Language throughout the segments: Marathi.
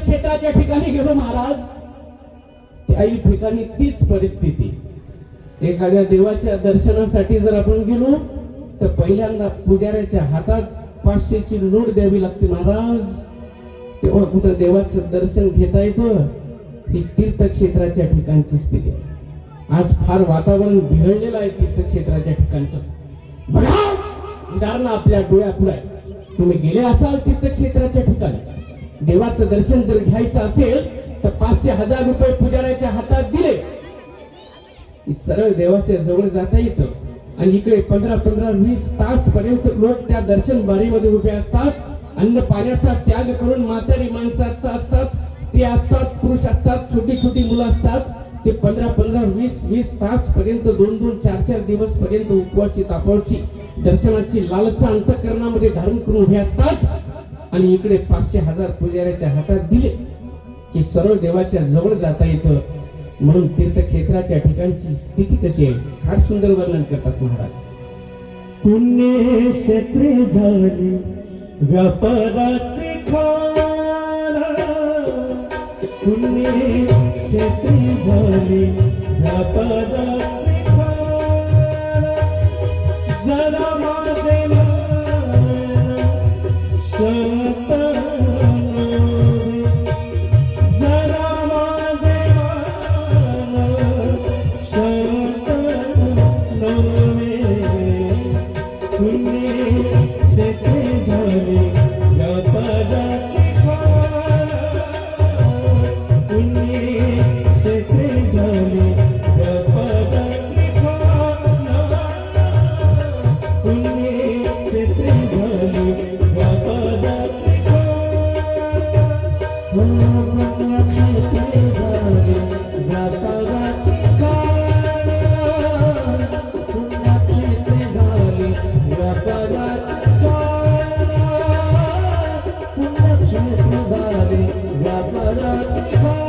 तीर्थक्षेत्राच्या ठिकाणी गेलो महाराज, त्याही ठिकाणी तीच परिस्थिती. एखाद्या देवाच्या दर्शनासाठी जर आपण गेलो तर पहिल्यांदा पुजाऱ्याच्या हातात 500ची नोट द्यावी लागते महाराज, तेव्हा कुठं देवाचं दर्शन घेता येतं. ही तीर्थक्षेत्राच्या ठिकाणची स्थिती आहे. आज फार वातावरण बिघडलेलं आहे तीर्थक्षेत्राच्या ठिकाणचं. बघा उदाहरण आपल्या डोळ्यापुढे. तुम्ही गेले असाल तीर्थक्षेत्राच्या ठिकाणी, देवाचं दर्शन जर घ्यायचं असेल तर 500,000 रुपये पुजाऱ्याच्या हातात दिले की सरळ देवाच्या जवळ जाता येतं. आणि इकडे 15-20 तास पर्यंत लोक त्या दर्शन बारीमध्ये उभे असतात. अन्न पाण्याचा त्याग करून म्हातारी माणसं असतात, स्त्रिया असतात, पुरुष असतात, छोटी छोटी मुलं असतात. ते 15-20 तास पर्यंत 2-2, 4-4 दिवस पर्यंत उपवासची तापावची दर्शनाची लालसा अंतःकरणामध्ये धारण करून उभे असतात. आणि इकडे 500,000 पुजाऱ्याच्या हातात दिले की सरळ देवाच्या जवळ जाता येतं. म्हणून तीर्थक्षेत्राच्या ठिकाणची स्थिती कशी आहे फार सुंदर वर्णन करतात महाराज. पुण्यक्षेत्रे झाली व्यापाराचे खान, पुण्यक्षेत्रे झाली व्यापाराचे खान, जरा माझे मन शतनवे, जरा माझे मन शतनवे, पुण्यक्षेत्रे झाली व्यापाराचे खान, पुण्यक्षेत्रे झाली व्यापाराचे खान, पुण्यक्षेत्रे झाली व्यापाराचे खान, पुण्यक्षेत्रे झाली व्यापाराचे खान, पुण्यक्षेत्रे झाली व्यापाराचे खान, पुण्यक्षेत्रे झाली व्यापाराचे खान,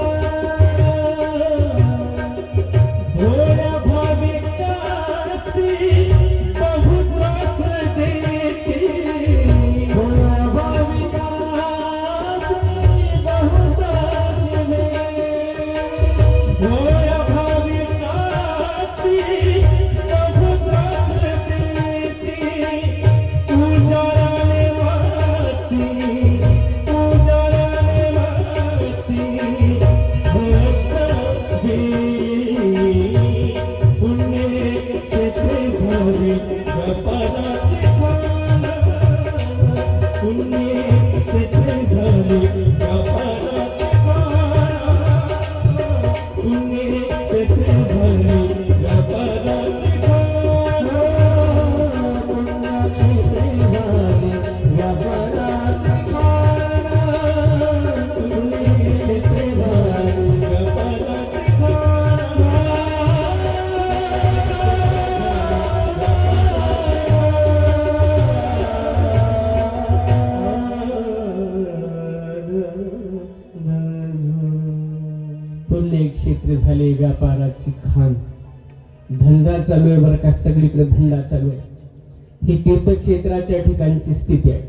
भोळ्या भाविकासी बहु त्रास देते, भोळ्या भाविकासी बहु त्रास देते, भोळ्या भाविकासी बहु त्रास देते, पूजाराने माती, पूजाराने माती भ्रष्ट गेली, पुण्यक्षेत्रे झाली व्यापाराचे खान, पुण्यक्षेत्रे झाली व्यापाराचे खान, पुण्यक्षेत्रे झाली व्यापाराचे खान, पुण्यक्षेत्रे झाली व्यापाराचे खान, पुण्यक्षेत्रे झाली व्यापाराचे पुण्यक्षेत्र झाले व्यापाराची खान. धंदा चालू आहे बरं का, सगळीकडे धंदा चालू आहे. ही तीर्थक्षेत्राच्या ठिकाणची स्थिती आहे.